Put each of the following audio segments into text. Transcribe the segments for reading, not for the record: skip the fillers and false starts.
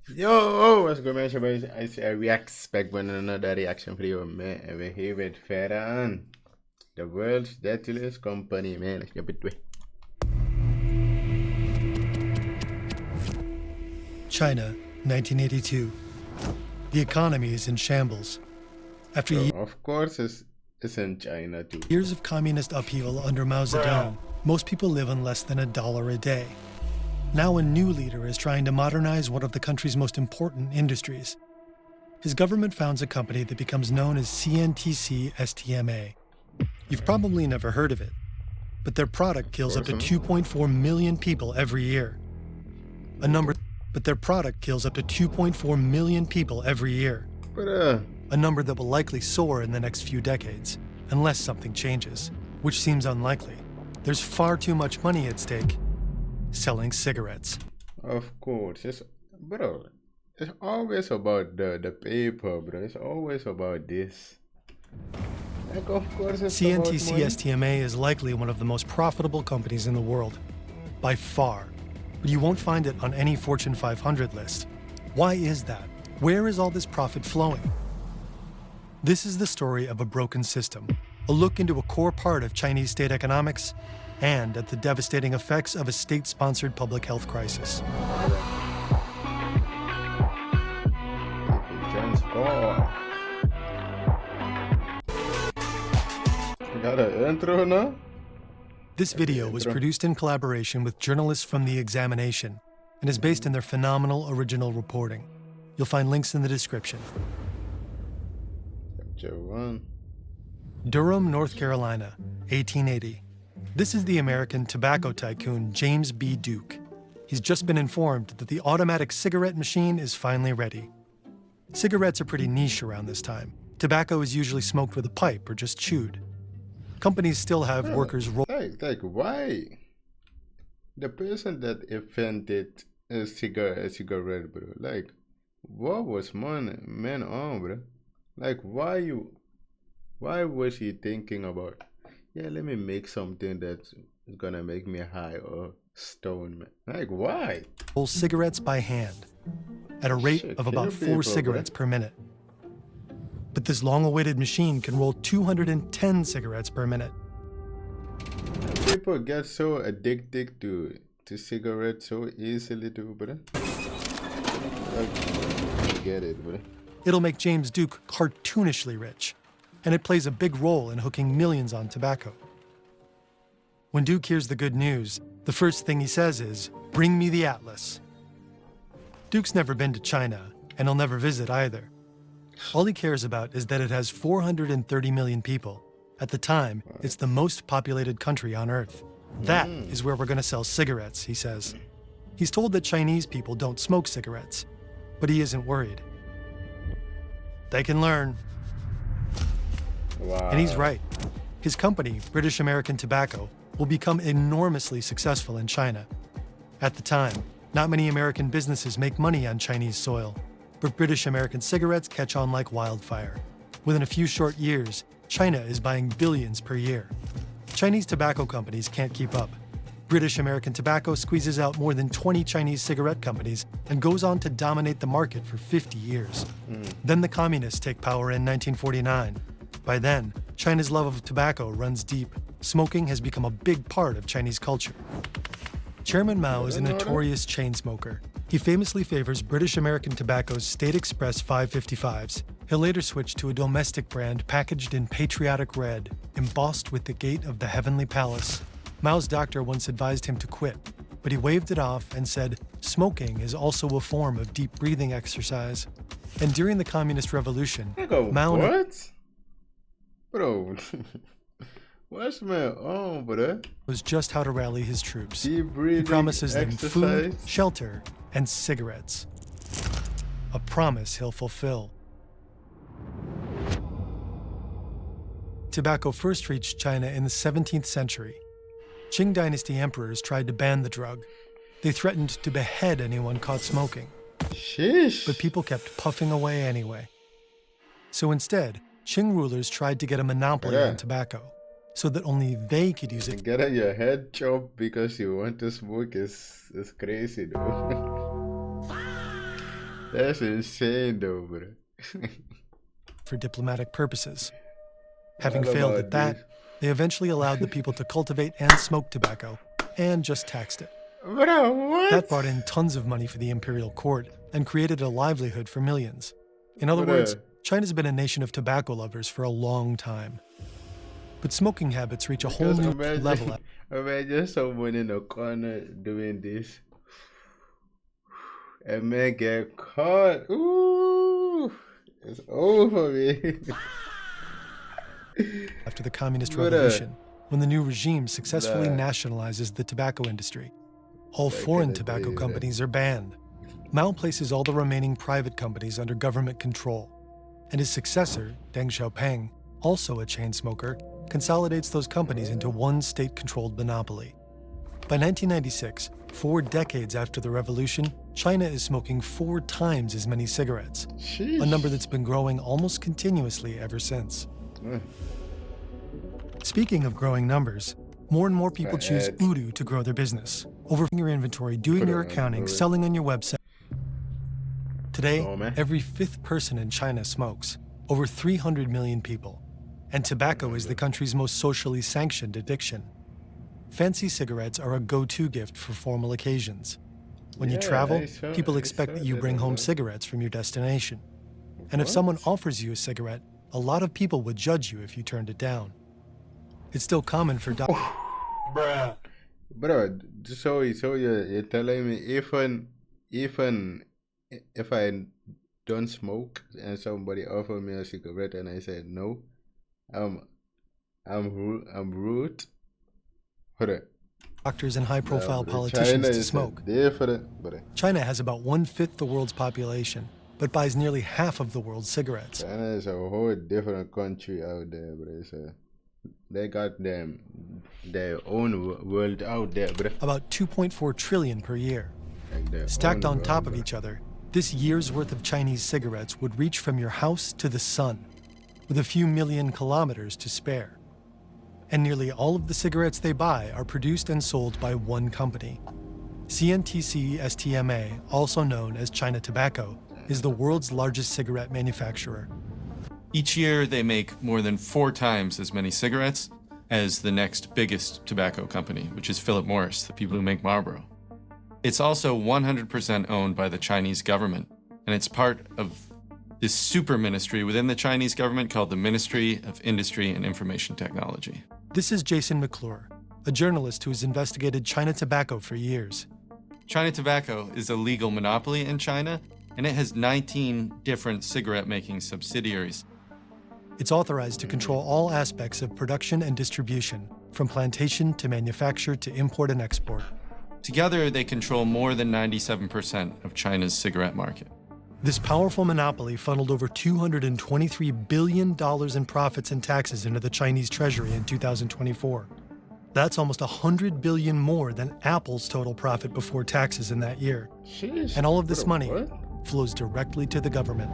Yo, what's good, man? I react back when another reaction video, man. And we're here with fern, the world's deadliest company, man. Let's get it. China, 1982. The economy is in shambles. After Of course, it's in China too. years of communist upheaval under Mao Zedong, most people live on less than $1 a day. Now a new leader is trying to modernize one of the country's most important industries. His government founds a company that becomes known as CNTC STMA. You've probably never heard of it, but their product kills up to 2.4 million people every year. A number that will likely soar in the next few decades, unless something changes, which seems unlikely. There's far too much money at stake. Selling cigarettes. Of course, it's always about the paper, bro. It's always about this. Like, of course, it's CNTC about money. STMA is likely one of the most profitable companies in the world, by far. But you won't find it on any Fortune 500 list. Why is that? Where is all this profit flowing? This is the story of a broken system, a look into a core part of Chinese state economics, and at the devastating effects of a state-sponsored public health crisis. Got an intro now? This video was produced in collaboration with journalists from The Examination and is based on their phenomenal original reporting. You'll find links in the description. Chapter 1. Durham, North Carolina, 1880. This is the American tobacco tycoon James B. Duke. He's just been informed that the automatic cigarette machine is finally ready. Cigarettes are pretty niche around this time. Tobacco is usually smoked with a pipe or just chewed. Companies still have workers roll. Like, why? The person that invented a cigarette, bro. Like, what was man on, bro? Like, why was he thinking about, yeah, let me make something that's gonna make me high or stone, man? Like, why? Roll cigarettes by hand at a rate of about 4 cigarettes per minute. But this long-awaited machine can roll 210 cigarettes per minute. People get so addicted to cigarettes so easily too, bro. Like, I get it, bro. It'll make James Duke cartoonishly rich, and it plays a big role in hooking millions on tobacco. When Duke hears the good news, the first thing he says is, "Bring me the atlas." Duke's never been to China, and he'll never visit either. All he cares about is that it has 430 million people. At the time, it's the most populated country on Earth. That is where we're going to sell cigarettes, he says. He's told that Chinese people don't smoke cigarettes, but he isn't worried. They can learn. Wow. And he's right. His company, British American Tobacco, will become enormously successful in China. At the time, not many American businesses make money on Chinese soil, but British American cigarettes catch on like wildfire. Within a few short years, China is buying billions per year. Chinese tobacco companies can't keep up. British American Tobacco squeezes out more than 20 Chinese cigarette companies and goes on to dominate the market for 50 years. Then the communists take power in 1949. By then, China's love of tobacco runs deep. Smoking has become a big part of Chinese culture. Chairman Mao is a notorious chain smoker. He famously favors British American Tobacco's State Express 555s. He'll later switch to a domestic brand packaged in patriotic red, embossed with the gate of the Heavenly Palace. Mao's doctor once advised him to quit, but he waved it off and said, smoking is also a form of deep breathing exercise. And during the Communist Revolution, Mao... What? Bro, what's my own, bro? ...was just how to rally his troops. Deep breathing, he promises them exercise, food, shelter, and cigarettes. A promise he'll fulfill. Tobacco first reached China in the 17th century. Qing dynasty emperors tried to ban the drug. They threatened to behead anyone caught smoking. Sheesh. But people kept puffing away anyway. So instead, Qing rulers tried to get a monopoly on tobacco, so that only they could use it. Getting your head chopped because you want to smoke is crazy, dude. That's insane, though, bro. for diplomatic purposes. Having What failed about at that, this? they eventually allowed the people to cultivate and smoke tobacco, and just taxed it. Bro, what? That brought in tons of money for the imperial court and created a livelihood for millions. In other words, China's been a nation of tobacco lovers for a long time. But smoking habits reach a whole Because new imagine, level. imagine someone in the corner doing this. And man get caught. Ooh, it's over, man. After the Communist Brother. Revolution, when the new regime successfully Nah. nationalizes the tobacco industry. All Back in foreign the tobacco day, companies are banned. Mao places all the remaining private companies under government control. And his successor, Deng Xiaoping, also a chain smoker, consolidates those companies into one state-controlled monopoly. By 1996, 4 decades after the revolution, China is smoking 4 times as many cigarettes, Sheesh. a number that's been growing almost continuously ever since. Mm. Speaking of growing numbers, more and more people choose Ads. Udu to grow their business, overseeing your inventory, doing Put your it on accounting, Udu. selling on your website. Today, Oh, man. every 5th person in China smokes, over 300 million people. And tobacco is the country's most socially sanctioned addiction. Fancy cigarettes are a go-to gift for formal occasions. When you Yeah, travel, I saw- people I expect saw that you that bring a home lot. cigarettes from your destination. And if What? someone offers you a cigarette, a lot of people would judge you if you turned it down. It's still common for Bro, so you're telling me even if I don't smoke and somebody offer me a cigarette and I said no, I'm rude. Hold on. doctors and high-profile Bro, politicians China to is smoke. different, bro. China has about 1/5 the world's population, but buys nearly half of the world's cigarettes. China is a whole different country out there, bro. They got their own world out there, bro. About 2.4 trillion per year. Like their Stacked own on top world, of bro. each other, this year's worth of Chinese cigarettes would reach from your house to the sun, with a few million kilometers to spare. And nearly all of the cigarettes they buy are produced and sold by one company. CNTC STMA, also known as China Tobacco, is the world's largest cigarette manufacturer. Each year, they make more than 4 times as many cigarettes as the next biggest tobacco company, which is Philip Morris, the people who make Marlboro. It's also 100% owned by the Chinese government, and it's part of this super ministry within the Chinese government called the Ministry of Industry and Information Technology. This is Jason McClure, a journalist who has investigated China Tobacco for years. China Tobacco is a legal monopoly in China, and it has 19 different cigarette-making subsidiaries. It's authorized to control all aspects of production and distribution, from plantation to manufacture to import and export. Together, they control more than 97% of China's cigarette market. This powerful monopoly funneled over $223 billion in profits and taxes into the Chinese treasury in 2024. That's almost $100 billion more than Apple's total profit before taxes in that year. Sheesh, And all of this bro, money what? flows directly to the government.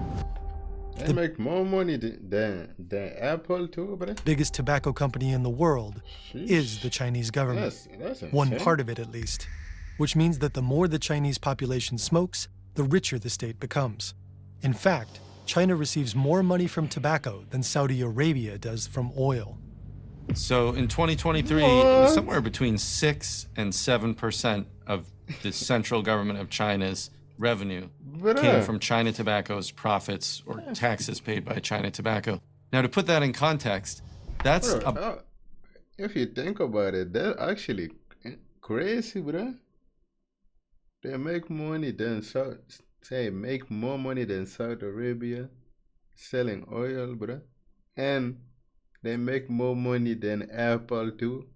They make more money than Apple too, bro. Biggest tobacco company in the world is the Chinese government. That's One insane. part of it at least, which means that the more the Chinese population smokes, the richer the state becomes. In fact, China receives more money from tobacco than Saudi Arabia does from oil. So in 2023, it was What? somewhere between 6 and 7% of the central government of China's revenue came Bruh. from China Tobacco's profits or taxes paid by China Tobacco. Now, to put that in context, that's Bro, if you think about it, that's actually crazy, bro. They make money than make more money than Saudi Arabia selling oil, bro, and they make more money than Apple too.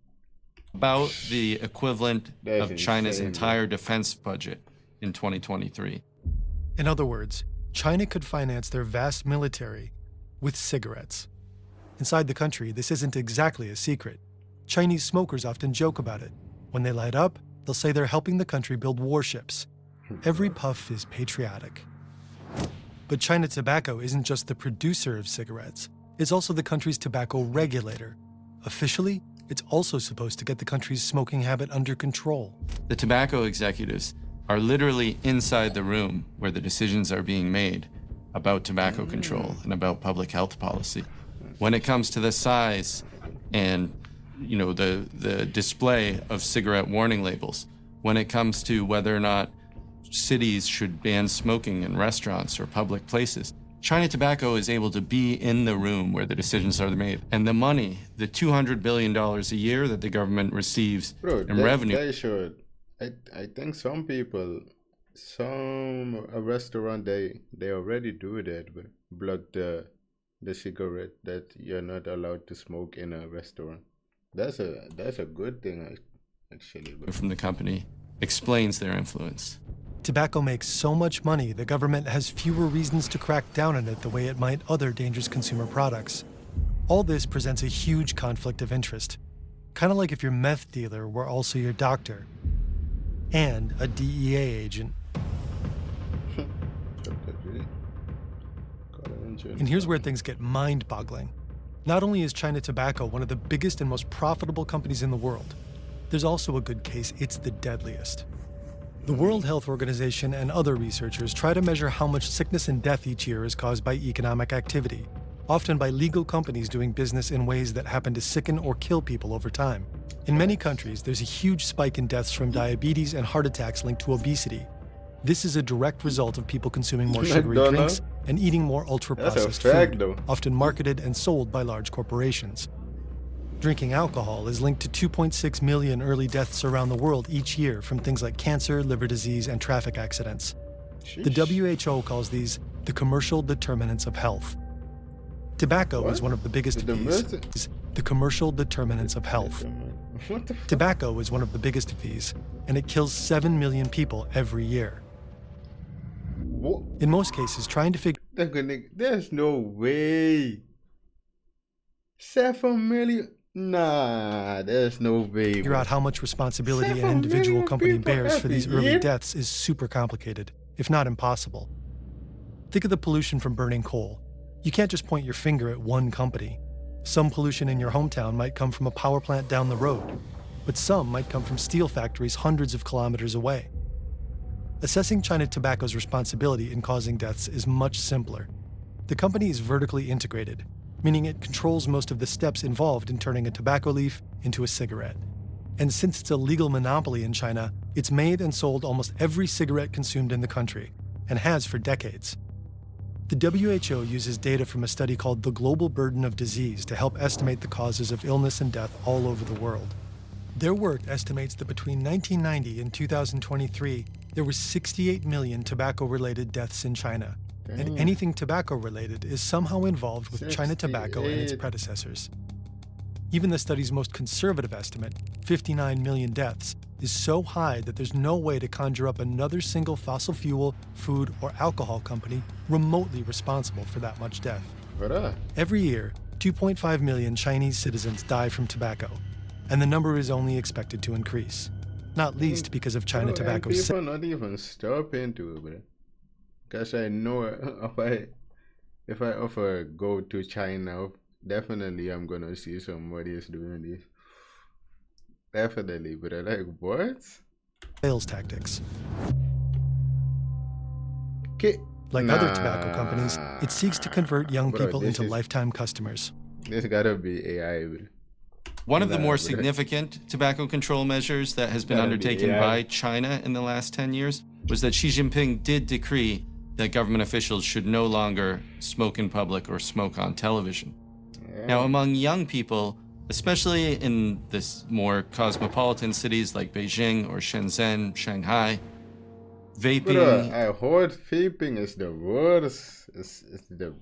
about the equivalent That's of China's insane, entire defense budget in 2023. In other words, China could finance their vast military with cigarettes. Inside the country, this isn't exactly a secret. Chinese smokers often joke about it. When they light up, they'll say they're helping the country build warships. Every puff is patriotic. But China Tobacco isn't just the producer of cigarettes, it's also the country's tobacco regulator. Officially, it's also supposed to get the country's smoking habit under control. The tobacco executives are literally inside the room where the decisions are being made about tobacco control and about public health policy. When it comes to the size and the display of cigarette warning labels, when it comes to whether or not cities should ban smoking in restaurants or public places, China Tobacco is able to be in the room where the decisions are made. And the money, the $200 billion a year that the government receives in revenue. They should. I think some people, a restaurant, they already do that, but block the cigarette that you're not allowed to smoke in a restaurant. That's a good thing, actually. From the company explains their influence. Tobacco makes so much money, the government has fewer reasons to crack down on it the way it might other dangerous consumer products. All this presents a huge conflict of interest. Kind of like if your meth dealer were also your doctor and a DEA agent. And here's where things get mind-boggling. Not only is China Tobacco one of the biggest and most profitable companies in the world, there's also a good case it's the deadliest. The World Health Organization and other researchers try to measure how much sickness and death each year is caused by economic activity, often by legal companies doing business in ways that happen to sicken or kill people over time. In many countries, there's a huge spike in deaths from diabetes and heart attacks linked to obesity. This is a direct result of people consuming more sugary drinks and eating more ultra-processed food, often marketed and sold by large corporations. Drinking alcohol is linked to 2.6 million early deaths around the world each year from things like cancer, liver disease, and traffic accidents. The WHO calls these the commercial determinants of health. Tobacco is one of the biggest of these. The commercial determinants of health. Tobacco is one of the biggest of these, and it kills 7 million people every year. In most cases, trying to figure... There's no way. 7 million? Nah, there's no way. Figure out how much responsibility an individual company bears for these early deaths is super complicated, if not impossible. Think of the pollution from burning coal. You can't just point your finger at one company. Some pollution in your hometown might come from a power plant down the road, but some might come from steel factories hundreds of kilometers away. Assessing China Tobacco's responsibility in causing deaths is much simpler. The company is vertically integrated, meaning it controls most of the steps involved in turning a tobacco leaf into a cigarette. And since it's a legal monopoly in China, it's made and sold almost every cigarette consumed in the country, and has for decades. The WHO uses data from a study called The Global Burden of Disease to help estimate the causes of illness and death all over the world. Their work estimates that between 1990 and 2023, there were 68 million tobacco-related deaths in China. And anything tobacco-related is somehow involved with China Tobacco and its predecessors. Even the study's most conservative estimate, 59 million deaths, is so high that there's no way to conjure up another single fossil fuel, food, or alcohol company remotely responsible for that much death. Every year, 2.5 million Chinese citizens die from tobacco, and the number is only expected to increase, not least because of China Tobacco's... People not even stopping to it, bro. Because I know if I offer go to China, definitely I'm gonna see somebody is doing this. Definitely, but I like what? Sales tactics. Like other tobacco companies, it seeks to convert young people into lifetime customers. This gotta be AI, bro. One of the more significant tobacco control measures that has been undertaken by China in the last 10 years was that Xi Jinping did decree that government officials should no longer smoke in public or smoke on television. Now, among young people, especially in this more cosmopolitan cities like Beijing or Shenzhen, Shanghai, vaping... Bro, I heard vaping is the worst. It's the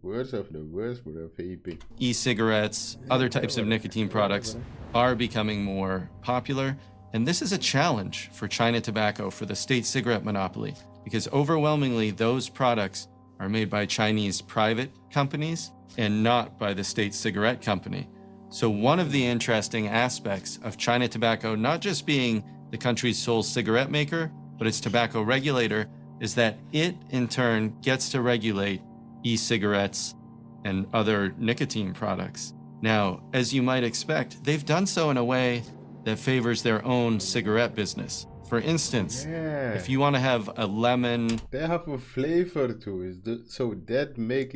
worst of the worst, bro, vaping. E-cigarettes, other types of nicotine products are becoming more popular. And this is a challenge for China Tobacco for the state cigarette monopoly, because overwhelmingly those products are made by Chinese private companies and not by the state cigarette company. So one of the interesting aspects of China Tobacco not just being the country's sole cigarette maker, but its tobacco regulator, is that it in turn gets to regulate e-cigarettes and other nicotine products. Now, as you might expect, they've done so in a way that favors their own cigarette business. For instance, Yeah. if you want to have a lemon, They have a flavor to it, so that make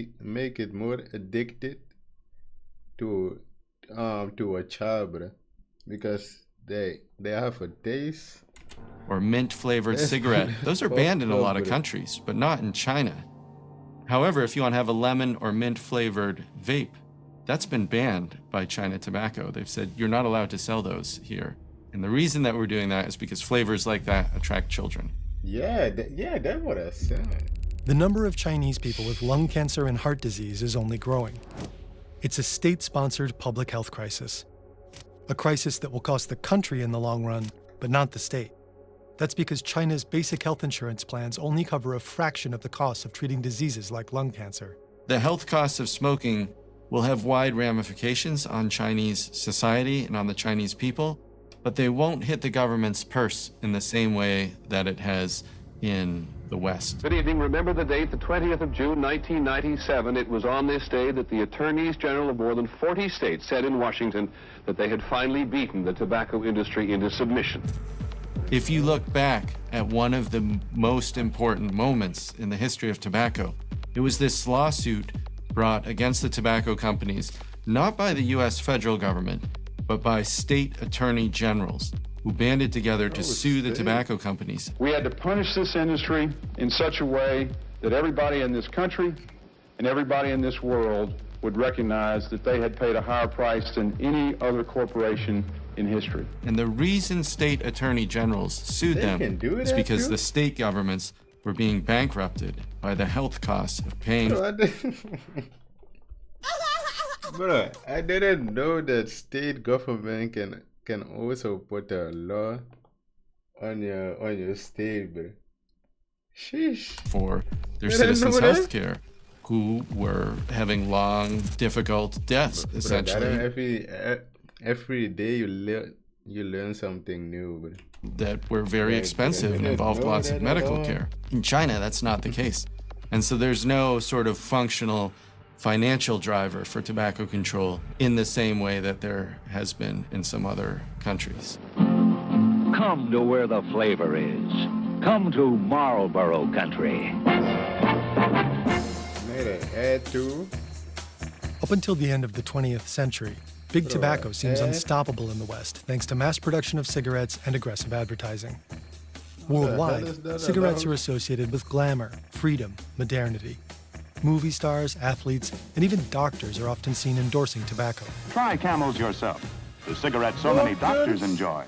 it more addicted to a child, bruh. Because they have a taste. or mint-flavored That's cigarette, those are banned in a lot of bruh. countries, but not in China. However, if you want to have a lemon or mint-flavored vape, that's been banned by China Tobacco. They've said you're not allowed to sell those here. And the reason that we're doing that is because flavors like that attract children. Yeah, that's what I said. The number of Chinese people with lung cancer and heart disease is only growing. It's a state-sponsored public health crisis. A crisis that will cost the country in the long run, but not the state. That's because China's basic health insurance plans only cover a fraction of the costs of treating diseases like lung cancer. The health costs of smoking will have wide ramifications on Chinese society and on the Chinese people, but they won't hit the government's purse in the same way that it has in the West. Good evening. Remember the date, the 20th of June, 1997. It was on this day that the attorneys general of more than 40 states said in Washington that they had finally beaten the tobacco industry into submission. If you look back at one of the most important moments in the history of tobacco, it was this lawsuit brought against the tobacco companies, not by the US federal government, but by state attorney generals who banded together to sue the tobacco companies. We had to punish this industry in such a way that everybody in this country and everybody in this world would recognize that they had paid a higher price than any other corporation in history. And the reason state attorney generals sued They them can do is that because too? the state governments were being bankrupted by the health costs of paying. Bro, I didn't know that state government can also put a law on your state, bro. Sheesh. For their I didn't know citizens' that. health care, who were having long, difficult deaths, Bro, essentially, every day you learn something new, bro. that were very Right, expensive I and didn't involved know lots that of at medical all. care. In China, that's not the case. And so there's no sort of functional financial driver for tobacco control in the same way that there has been in some other countries. Come to where the flavor is. Come to Marlboro country. Made an ad too. Up until the end of the 20th century, big tobacco seems eh? unstoppable in the West thanks to mass production of cigarettes and aggressive advertising. hell Worldwide, is that cigarettes about? are associated with glamour, freedom, modernity. Movie stars, athletes, and even doctors are often seen endorsing tobacco. Try Camels yourself, the cigarette so many doctors enjoy.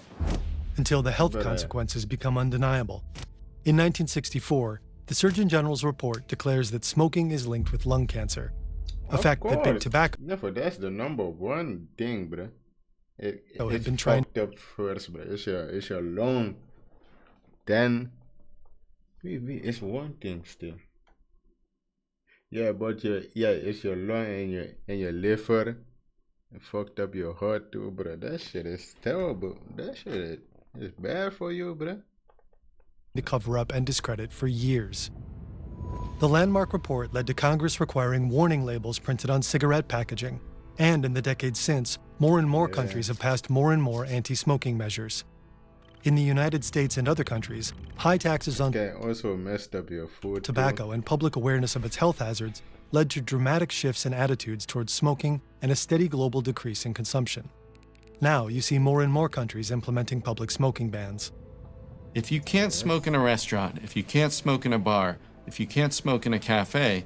Until the health But, consequences become undeniable. In 1964, the Surgeon General's report declares that smoking is linked with lung cancer, a Of fact that big course. tobacco No, but that's the number one thing, bro. had It's been trying. fucked up first, bro. It's your lung. Then, it's one thing still. Yeah, but it's your lung and your liver. It fucked up your heart too, bro. That shit is terrible. That shit is bad for you, bro. To cover up and discredit for years. The landmark report led to Congress requiring warning labels printed on cigarette packaging, and in the decades since, more and more countries have passed more and more anti-smoking measures. In the United States and other countries, high taxes on Can also messed up your food. tobacco and public awareness of its health hazards led to dramatic shifts in attitudes towards smoking and a steady global decrease in consumption. Now you see more and more countries implementing public smoking bans. If you can't smoke in a restaurant, if you can't smoke in a bar, if you can't smoke in a cafe,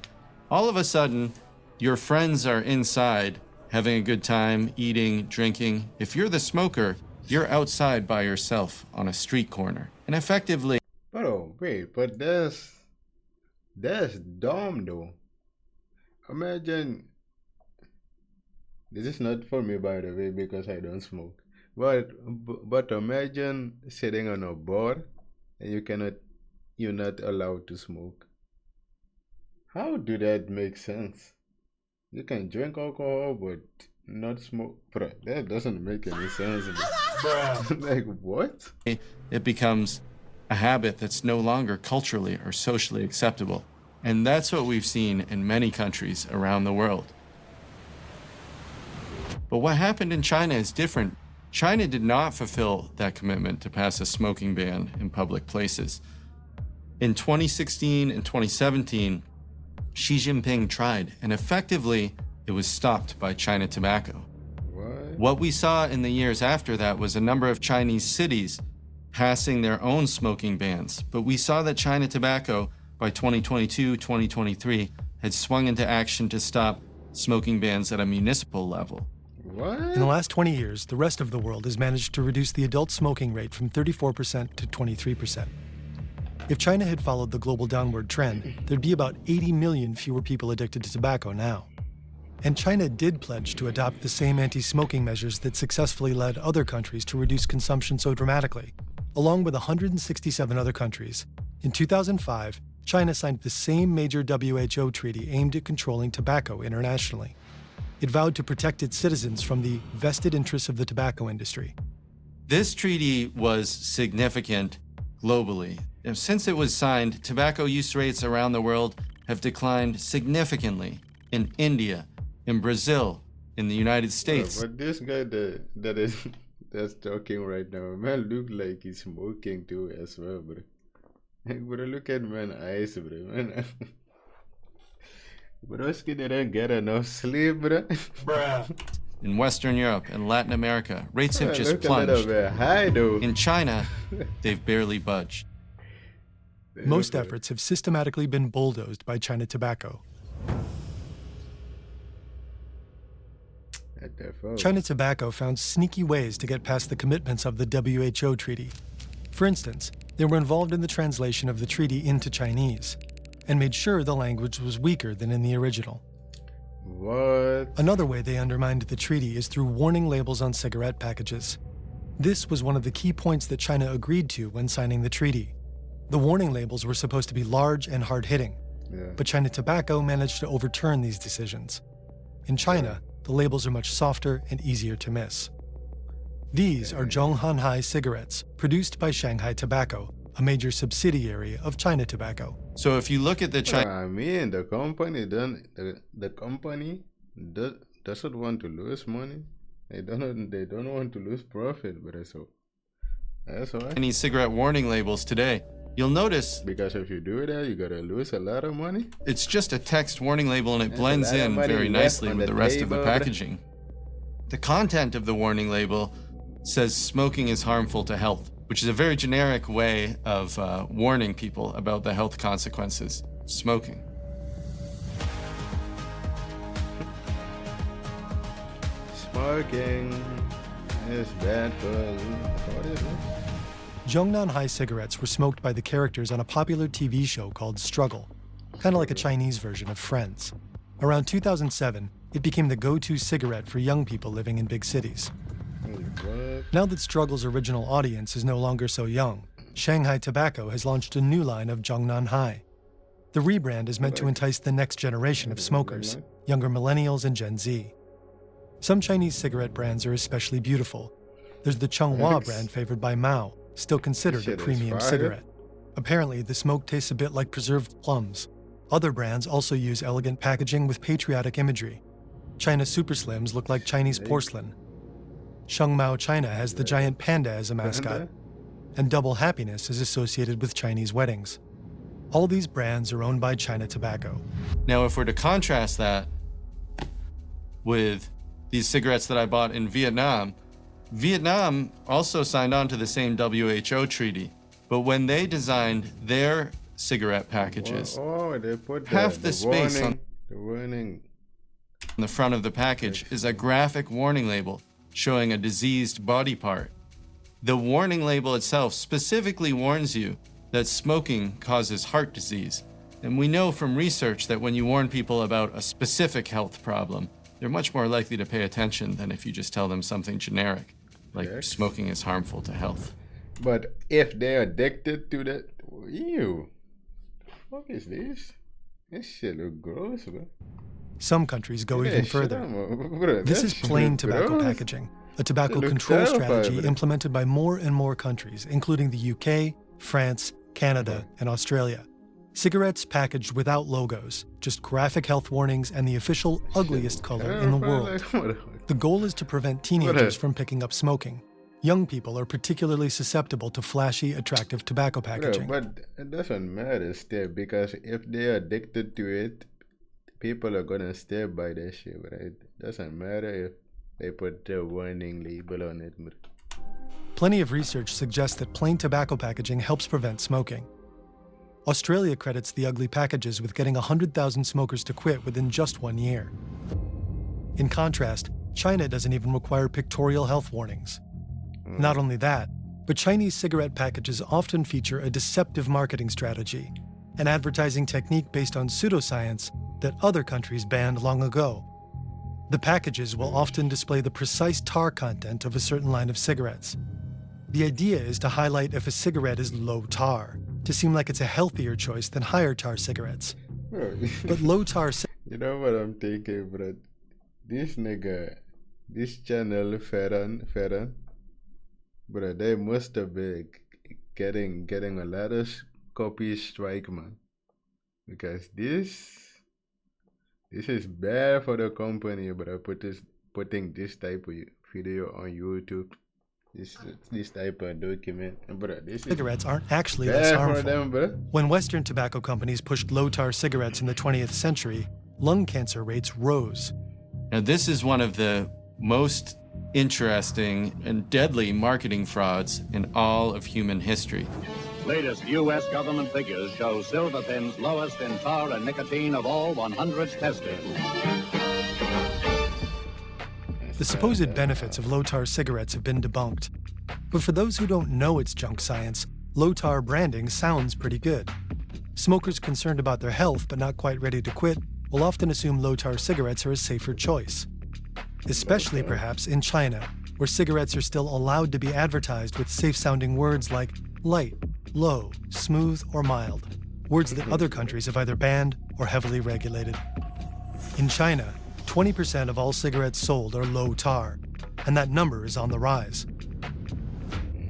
all of a sudden, your friends are inside having a good time, eating, drinking. If you're the smoker, you're outside by yourself on a street corner. And effectively, Bro, wait, but that's dumb though. Imagine, this is not for me by the way because I don't smoke. But imagine sitting on a bar and you're not allowed to smoke. How do that make sense? You can drink alcohol but not smoke. Bro, that doesn't make any sense. Bro. Like what? it becomes a habit that's no longer culturally or socially acceptable. And that's what we've seen in many countries around the world. But what happened in China is different China did not fulfill that commitment to pass a smoking ban in public places. In 2016 and 2017, Xi Jinping tried, and effectively, it was stopped by China Tobacco. What we saw in the years after that was a number of Chinese cities passing their own smoking bans, but we saw that China Tobacco, by 2022, 2023, had swung into action to stop smoking bans at a municipal level. In the last 20 years, the rest of the world has managed to reduce the adult smoking rate from 34% to 23%. If China had followed the global downward trend, there'd be about 80 million fewer people addicted to tobacco now. And China did pledge to adopt the same anti-smoking measures that successfully led other countries to reduce consumption so dramatically. Along with 167 other countries, in 2005, China signed the same major WHO treaty aimed at controlling tobacco internationally. It vowed to protect its citizens from the vested interests of the tobacco industry. This treaty was significant globally. And since it was signed, tobacco use rates around the world have declined significantly in India, in Brazil, in the United States. But this guy that's talking right now, man, look like he's smoking too as well, bro. Bro, look at man's eyes, bro. Man. Broski didn't get enough sleep, bro. In Western Europe and Latin America, rates have just look plunged. A little bit high, though. In China, they've barely budged. Most efforts have systematically been bulldozed by China Tobacco. China Tobacco found sneaky ways to get past the commitments of the WHO treaty. For instance, they were involved in the translation of the treaty into Chinese and made sure the language was weaker than in the original. What? Another way they undermined the treaty is through warning labels on cigarette packages. This was one of the key points that China agreed to when signing the treaty. The warning labels were supposed to be large and hard-hitting, but China Tobacco managed to overturn these decisions. In China, the labels are much softer and easier to miss. These are Zhonghanhai cigarettes, produced by Shanghai Tobacco, a major subsidiary of China Tobacco. So if you look at the China... I mean, the company doesn't want to lose money. They don't want to lose profit, but that's why. Chinese cigarette warning labels today, you'll notice... Because if you do that, you gotta lose a lot of money. It's just a text warning label and it blends in very nicely with the rest of the packaging. The content of the warning label says smoking is harmful to health, which is a very generic way of warning people about the health consequences of smoking. Smoking is bad for you. Zhongnanhai cigarettes were smoked by the characters on a popular TV show called Struggle, kind of like a Chinese version of Friends. Around 2007, it became the go-to cigarette for young people living in big cities. Now that Struggle's original audience is no longer so young, Shanghai Tobacco has launched a new line of Zhongnanhai. The rebrand is meant to entice the next generation of smokers, younger millennials and Gen Z. Some Chinese cigarette brands are especially beautiful. There's the Changhua brand favored by Mao, still considered a premium cigarette. Apparently, the smoke tastes a bit like preserved plums. Other brands also use elegant packaging with patriotic imagery. China Super Slims look like Chinese porcelain. Shengmao China has the giant panda as a mascot, and Double Happiness is associated with Chinese weddings. All these brands are owned by China Tobacco. Now, if we're to contrast that with these cigarettes that I bought in Vietnam, Vietnam also signed on to the same WHO treaty, but when they designed their cigarette packages, they put half the space warning, on the front of the package is a graphic warning label showing a diseased body part. The warning label itself specifically warns you that smoking causes heart disease. And we know from research that when you warn people about a specific health problem, they're much more likely to pay attention than if you just tell them something generic, like smoking is harmful to health. But if they're addicted to that, ew, what is this? This shit look gross, bro. Some countries go even further. This is plain tobacco packaging, a tobacco control strategy implemented by more and more countries, including the UK, France, Canada, and Australia. Cigarettes packaged without logos, just graphic health warnings and the official ugliest color in the world. The goal is to prevent teenagers from picking up smoking. Young people are particularly susceptible to flashy, attractive tobacco packaging. But it doesn't matter still, because if they're addicted to it, people are gonna stay by that shit, right? It doesn't matter if they put the warning label on it. Plenty of research suggests that plain tobacco packaging helps prevent smoking. Australia credits the ugly packages with getting 100,000 smokers to quit within just 1 year. In contrast, China doesn't even require pictorial health warnings. Not only that, but Chinese cigarette packages often feature a deceptive marketing strategy, an advertising technique based on pseudoscience that other countries banned long ago. The packages will often display the precise tar content of a certain line of cigarettes. The idea is to highlight if a cigarette is low tar, to seem like it's a healthier choice than higher tar cigarettes. But low tar You know what I'm thinking, bro? This nigga, this channel, fern, bro, they must have been getting a lot of copy strike, man. Because this is bad for the company, bro. Putting this type of video on YouTube. This type of document, bro. Cigarettes aren't actually less harmful. For them, bro. When Western tobacco companies pushed low-tar cigarettes in the 20th century, lung cancer rates rose. Now, this is one of the most interesting and deadly marketing frauds in all of human history. Latest U.S. government figures show silver pins lowest in tar and nicotine of all 100 tested. The supposed benefits of low-tar cigarettes have been debunked. But for those who don't know it's junk science, low-tar branding sounds pretty good. Smokers concerned about their health but not quite ready to quit will often assume low-tar cigarettes are a safer choice. Especially perhaps in China, where cigarettes are still allowed to be advertised with safe-sounding words like light, low, smooth, or mild, words that other countries have either banned or heavily regulated. In China, 20% of all cigarettes sold are low tar, and that number is on the rise.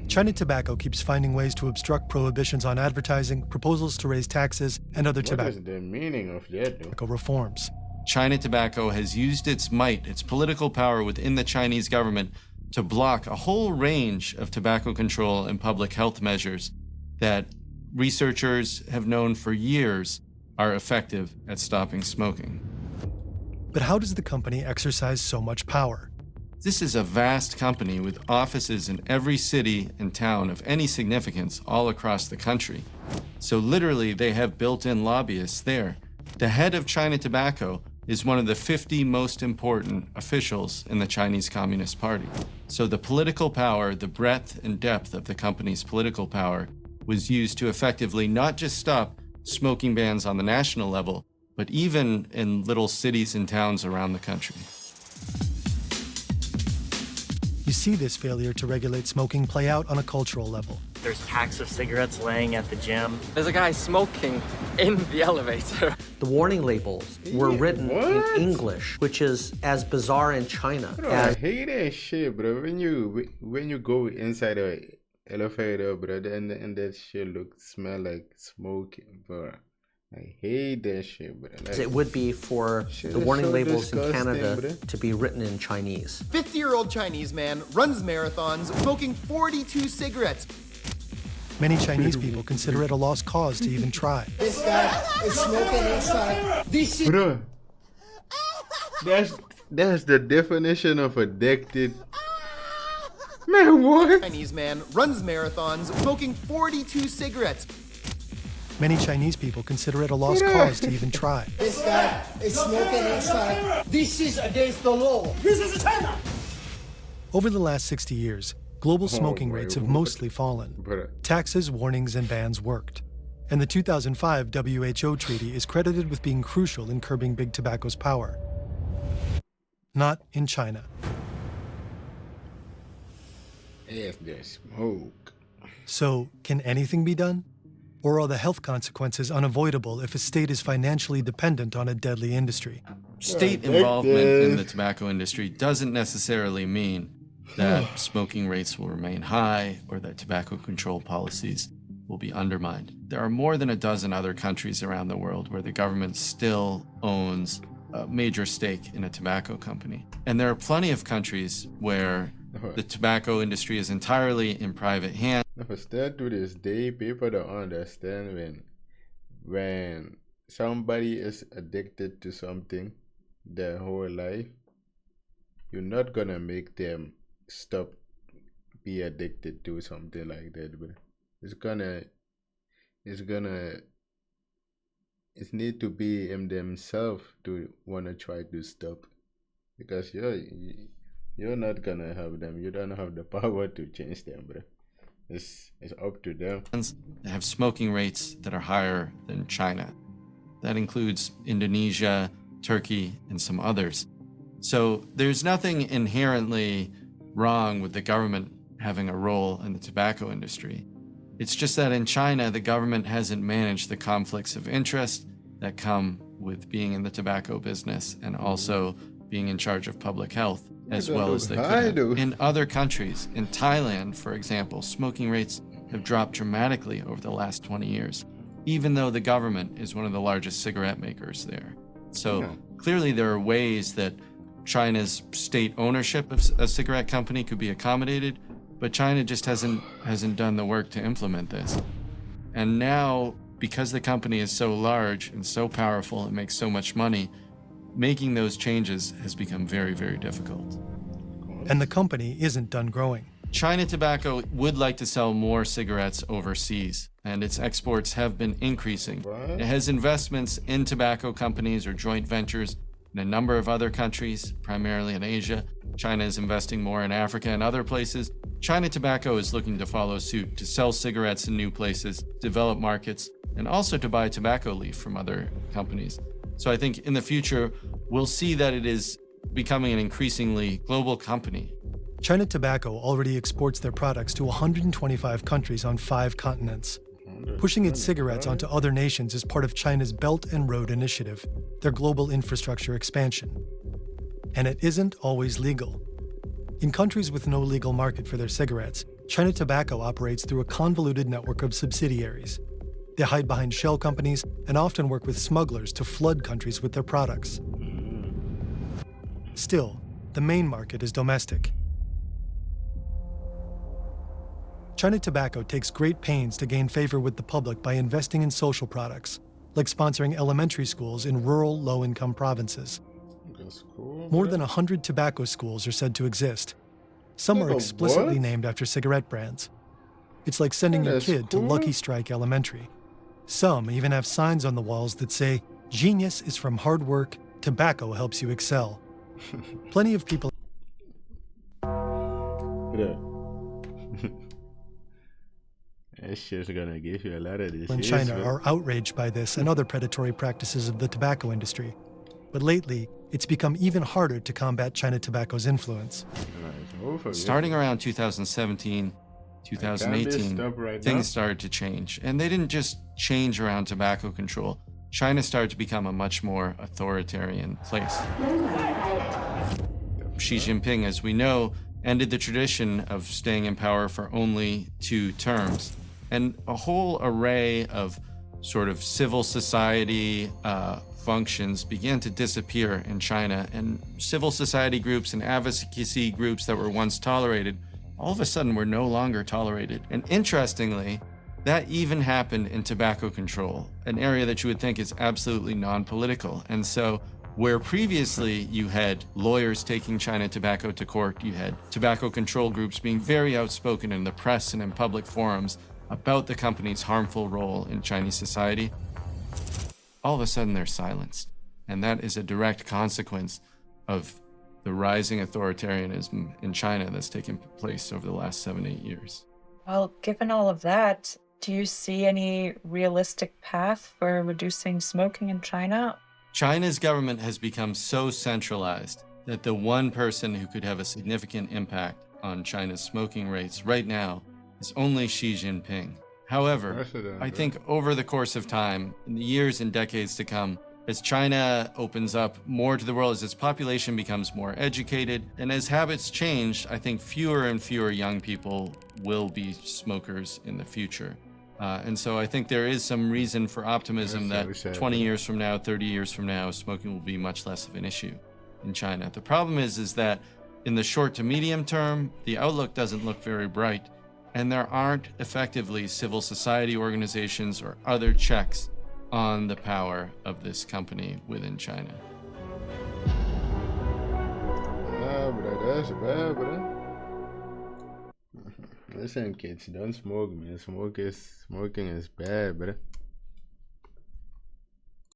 China Tobacco keeps finding ways to obstruct prohibitions on advertising, proposals to raise taxes, and other What is the meaning of that, though? tobacco reforms. China Tobacco has used its might, its political power within the Chinese government to block a whole range of tobacco control and public health measures that researchers have known for years are effective at stopping smoking. But how does the company exercise so much power? This is a vast company with offices in every city and town of any significance all across the country. So literally, they have built-in lobbyists there. The head of China Tobacco is one of the 50 most important officials in the Chinese Communist Party. So the political power, the breadth and depth of the company's political power was used to effectively not just stop smoking bans on the national level, but even in little cities and towns around the country. You see this failure to regulate smoking play out on a cultural level. There's packs of cigarettes laying at the gym. There's a guy smoking in the elevator. The warning labels were written in English, which is as bizarre in China. Bro, I hate that shit, bro. When you go inside a elevator, bro, and that shit smell like smoking, bro. I hate that shit, bro. Like, it would be for the warning labels in Canada to be written in Chinese. 50-year-old Chinese man runs marathons, smoking 42 cigarettes. Many Chinese people consider it a lost cause to even try. This guy is smoking inside. This is... Bro, that's the definition of addicted. Man, what? Chinese man runs marathons, smoking 42 cigarettes. Many Chinese people consider it a lost cause to even try. This guy is smoking inside. This is against the law. This is China. Over the last 60 years, global smoking rates have mostly fallen. Taxes, warnings, and bans worked. And the 2005 WHO treaty is credited with being crucial in curbing big tobacco's power. Not in China. It's the smoke. So, can anything be done? Or are the health consequences unavoidable if a state is financially dependent on a deadly industry? State involvement in the tobacco industry doesn't necessarily mean that smoking rates will remain high or that tobacco control policies will be undermined. There are more than a dozen other countries around the world where the government still owns a major stake in a tobacco company. And there are plenty of countries where the tobacco industry is entirely in private hands. Still to this day, people don't understand when somebody is addicted to something their whole life, you're not gonna make them stop be addicted to something like that, but it need to be in themselves to wanna try to stop, because you're not gonna have them. You don't have the power to change them, bro. It's up to them. They have smoking rates that are higher than China. That includes Indonesia, Turkey, and some others. So there's nothing inherently wrong with the government having a role in the tobacco industry. It's just that in China, the government hasn't managed the conflicts of interest that come with being in the tobacco business and also being in charge of public health, as well as they could have. In other countries, in Thailand, for example, smoking rates have dropped dramatically over the last 20 years, even though the government is one of the largest cigarette makers there. So clearly there are ways that China's state ownership of a cigarette company could be accommodated, but China just hasn't done the work to implement this. And now, because the company is so large and so powerful and makes so much money, making those changes has become very, very difficult. And the company isn't done growing. China Tobacco would like to sell more cigarettes overseas, and its exports have been increasing. It has investments in tobacco companies or joint ventures in a number of other countries, primarily in Asia. China is investing more in Africa and other places. China Tobacco is looking to follow suit, to sell cigarettes in new places, develop markets, and also to buy tobacco leaf from other companies. So I think in the future, we'll see that it is becoming an increasingly global company. China Tobacco already exports their products to 125 countries on 5 continents. Pushing its cigarettes onto other nations is part of China's Belt and Road Initiative, their global infrastructure expansion. And it isn't always legal. In countries with no legal market for their cigarettes, China Tobacco operates through a convoluted network of subsidiaries. They hide behind shell companies and often work with smugglers to flood countries with their products. Still, the main market is domestic. China Tobacco takes great pains to gain favor with the public by investing in social products, like sponsoring elementary schools in rural, low-income provinces. That's cool. More than 100 tobacco schools are said to exist. Some are explicitly named after cigarette brands. It's like sending your kid to Lucky Strike Elementary. Some even have signs on the walls that say, "Genius is from hard work, tobacco helps you excel." Plenty of people That shit's gonna give you a lot of this. in China are outraged by this and other predatory practices of the tobacco industry. But lately, it's become even harder to combat China Tobacco's influence. Starting around 2017, 2018, things started to change. And they didn't just change around tobacco control. China started to become a much more authoritarian place. Xi Jinping, as we know, ended the tradition of staying in power for only 2 terms. And a whole array of sort of civil society functions began to disappear in China. And civil society groups and advocacy groups that were once tolerated, all of a sudden were no longer tolerated. And interestingly, that even happened in tobacco control, an area that you would think is absolutely non-political. And so where previously you had lawyers taking China Tobacco to court, you had tobacco control groups being very outspoken in the press and in public forums about the company's harmful role in Chinese society, all of a sudden they're silenced. And that is a direct consequence of the rising authoritarianism in China that's taken place over the last 7-8 years. Well, given all of that, do you see any realistic path for reducing smoking in China? China's government has become so centralized that the one person who could have a significant impact on China's smoking rates right now is only Xi Jinping. However, I think over the course of time, in the years and decades to come, as China opens up more to the world, as its population becomes more educated, and as habits change, I think fewer and fewer young people will be smokers in the future. And so I think there is some reason for optimism that 20 years from now, 30 years from now, smoking will be much less of an issue in China. The problem is that in the short to medium term, the outlook doesn't look very bright, and there aren't effectively civil society organizations or other checks on the power of this company within China. Bro, that's bad, bro. Listen, kids, don't smoke, man. Smoking is bad, bro.